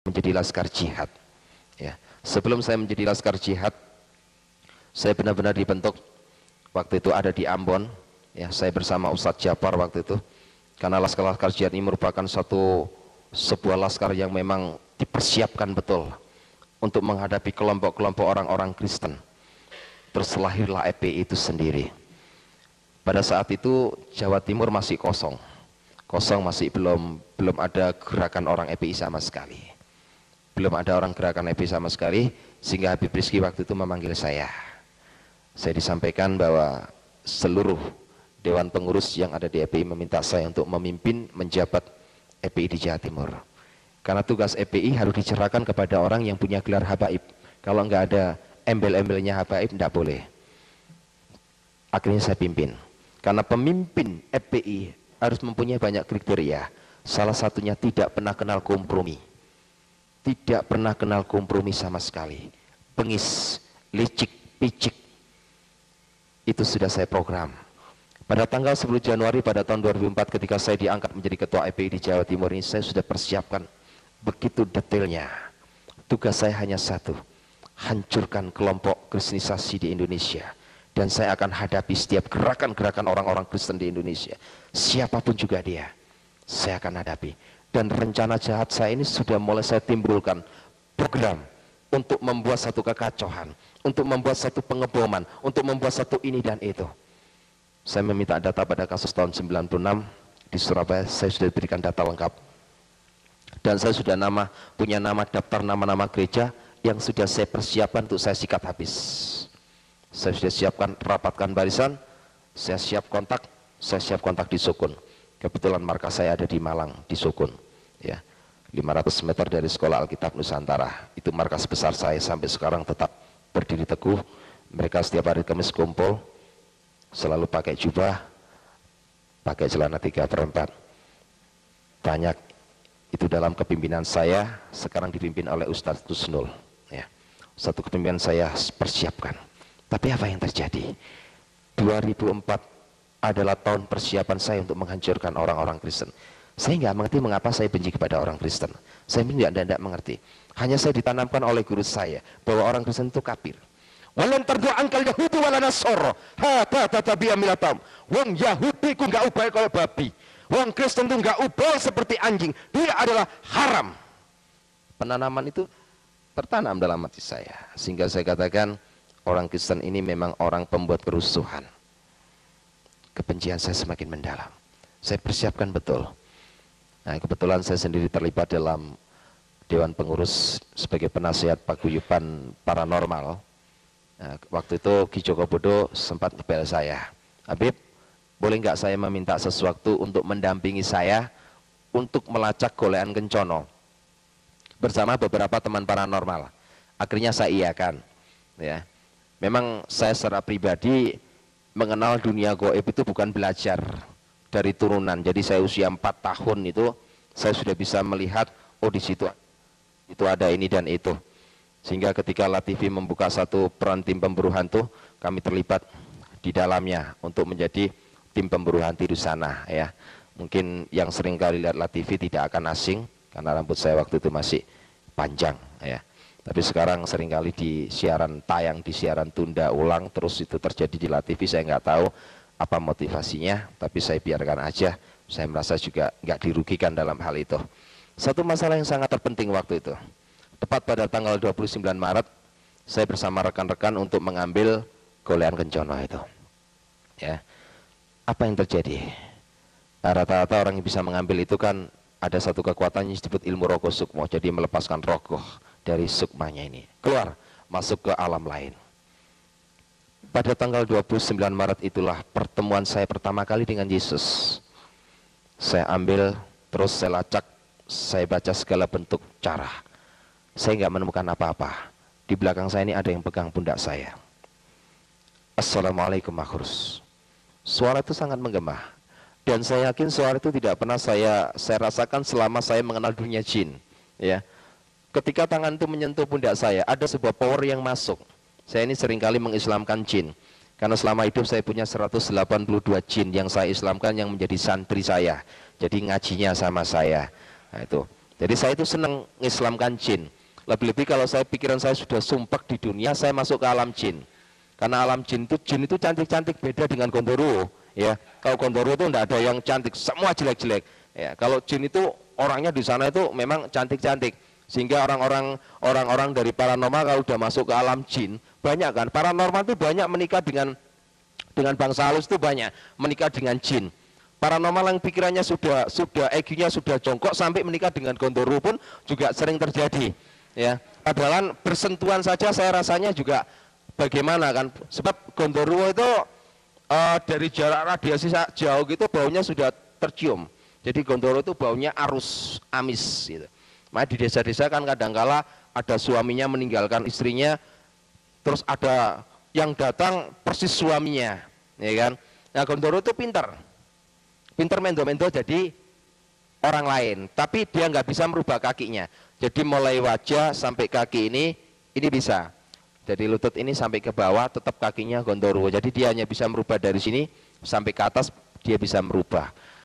menjadi laskar jihad. Ya, sebelum saya menjadi laskar jihad, saya benar-benar dibentuk. Waktu itu ada di Ambon. Ya, saya bersama Ustadz Japar waktu itu. Karena laskar-laskar jihad ini merupakan sebuah laskar yang memang dipersiapkan betul untuk menghadapi kelompok-kelompok orang-orang Kristen. Terus lahirlah EPI itu sendiri. Pada saat itu Jawa Timur masih kosong, masih belum ada gerakan orang EPI sama sekali. Belum ada orang gerakan EPI sama sekali, sehingga Habib Rizki waktu itu memanggil saya. Saya disampaikan bahwa seluruh dewan pengurus yang ada di EPI meminta saya untuk memimpin menjabat EPI di Jawa Timur. Karena tugas EPI harus dicerahkan kepada orang yang punya gelar habaib. Kalau nggak ada embel-embelnya habaib, tidak boleh. Akhirnya saya pimpin. Karena pemimpin EPI harus mempunyai banyak kriteria. Salah satunya tidak pernah kenal kompromi. Tidak pernah kenal kompromi sama sekali. Bengis, licik, picik. Itu sudah saya program. Pada tanggal 10 Januari pada tahun 2004 ketika saya diangkat menjadi ketua EPI di Jawa Timur ini, saya sudah persiapkan begitu detailnya. Tugas saya hanya satu, hancurkan kelompok kristenisasi di Indonesia. Dan saya akan hadapi setiap gerakan-gerakan orang-orang Kristen di Indonesia. Siapapun juga dia, saya akan hadapi. Dan rencana jahat saya ini sudah mulai saya timbulkan program untuk membuat satu kekacauan, untuk membuat satu pengeboman, untuk membuat satu ini dan itu. Saya meminta data pada kasus tahun 96 di Surabaya, saya sudah diberikan data lengkap. Dan saya sudah punya nama daftar nama-nama gereja yang sudah saya persiapkan untuk saya sikat habis. Saya sudah siapkan, rapatkan barisan, saya siap kontak di Sukun. Kebetulan markas saya ada di Malang, di Sukun. Ya, 500 meter dari Sekolah Alkitab Nusantara. Itu markas besar saya sampai sekarang tetap berdiri teguh. Mereka setiap hari Kamis kumpul, selalu pakai jubah, pakai celana 3/4. Banyak itu dalam kepimpinan saya, sekarang dipimpin oleh Ustadz Kusnul. Ya, satu kepimpinan saya persiapkan. Tapi apa yang terjadi? 2004 adalah tahun persiapan saya untuk menghancurkan orang-orang Kristen. Saya nggak mengerti mengapa saya benci kepada orang Kristen. Saya tidak mengerti. Hanya saya ditanamkan oleh guru saya bahwa orang Kristen itu kafir. Walan tardu angkal Yahudi wala Nasoro. Hatta tatabiya milatam. Wong Yahudi ku nggak ubah kalau babi. Wong Kristen itu nggak ubah seperti anjing. Dia adalah haram. Penanaman itu tertanam dalam hati saya. Sehingga saya katakan orang Kristen ini memang orang pembuat kerusuhan. Kebencian saya semakin mendalam. Saya persiapkan betul. Nah, kebetulan saya sendiri terlibat dalam Dewan Pengurus sebagai penasihat paguyuban paranormal. Nah, waktu itu Ki Joko Bodo sempat ngebel saya, Habib, boleh nggak saya meminta sesuatu untuk mendampingi saya untuk melacak golean kencono bersama beberapa teman paranormal. Akhirnya saya iakan. Ya, memang saya secara pribadi mengenal dunia gaib itu bukan belajar dari turunan. Jadi saya usia 4 tahun itu saya sudah bisa melihat, oh di situ itu ada ini dan itu. Sehingga ketika Latifi membuka satu peran tim pemburu hantu, kami terlibat di dalamnya untuk menjadi tim pemburu hantu di sana. Ya, mungkin yang sering kali lihat Latifi tidak akan asing karena rambut saya waktu itu masih panjang. Ya, tapi sekarang seringkali di siaran tayang, di siaran tunda ulang terus itu terjadi di Latifi. Saya nggak tahu apa motivasinya, tapi saya biarkan aja. Saya merasa juga nggak dirugikan dalam hal itu. Satu masalah yang sangat terpenting waktu itu, tepat pada tanggal 29 Maret, saya bersama rekan-rekan untuk mengambil golean kencono itu. Ya, apa yang terjadi? Rata-rata orang yang bisa mengambil itu kan ada satu kekuatan yang disebut ilmu rogo sukmo, jadi melepaskan rogoh dari sukmanya ini, keluar, masuk ke alam lain. Pada tanggal 29 Maret itulah pertemuan saya pertama kali dengan Yesus. Saya ambil, terus saya lacak, saya baca segala bentuk cara. Saya nggak menemukan apa-apa. Di belakang saya ini ada yang pegang pundak saya. Assalamualaikum Makhurus. Suara itu sangat menggema. Dan saya yakin suara itu tidak pernah saya rasakan selama saya mengenal dunia jin. Ya, ketika tangan itu menyentuh pundak saya, ada sebuah power yang masuk. Saya ini seringkali mengislamkan jin. Karena selama hidup saya punya 182 jin yang saya islamkan yang menjadi santri saya. Jadi ngajinya sama saya. Nah itu. Jadi saya itu senang mengislamkan jin. Lebih-lebih kalau pikiran saya sudah sumpek di dunia, saya masuk ke alam jin. Karena alam jin itu cantik-cantik, beda dengan Gondoruo. Ya, kalau Gondoruo itu tidak ada yang cantik, semua jelek-jelek. Ya, kalau jin itu orangnya di sana itu memang cantik-cantik. Sehingga orang-orang dari paranormal kalau sudah masuk ke alam jin, banyak kan. Paranormal itu banyak menikah dengan bangsa halus, itu banyak menikah dengan jin. Paranormal yang pikirannya sudah EQ-nya sudah jongkok sampai menikah dengan Gondoruo pun juga sering terjadi. Ya, padahal bersentuhan saja saya rasanya juga bagaimana kan, sebab Gondoruo itu dari jarak radiasi jauh gitu baunya sudah tercium. Jadi Gondoruo itu baunya arus amis gitu. Makanya di desa-desa kan kadangkala ada suaminya meninggalkan istrinya, terus ada yang datang persis suaminya, ya kan. Nah Gondoruo itu pintar mendo-mendo jadi orang lain, tapi dia nggak bisa merubah kakinya. Jadi mulai wajah sampai kaki ini bisa. Jadi lutut ini sampai ke bawah tetap kakinya Gondoruo. Jadi dia hanya bisa merubah dari sini sampai ke atas, dia bisa merubah.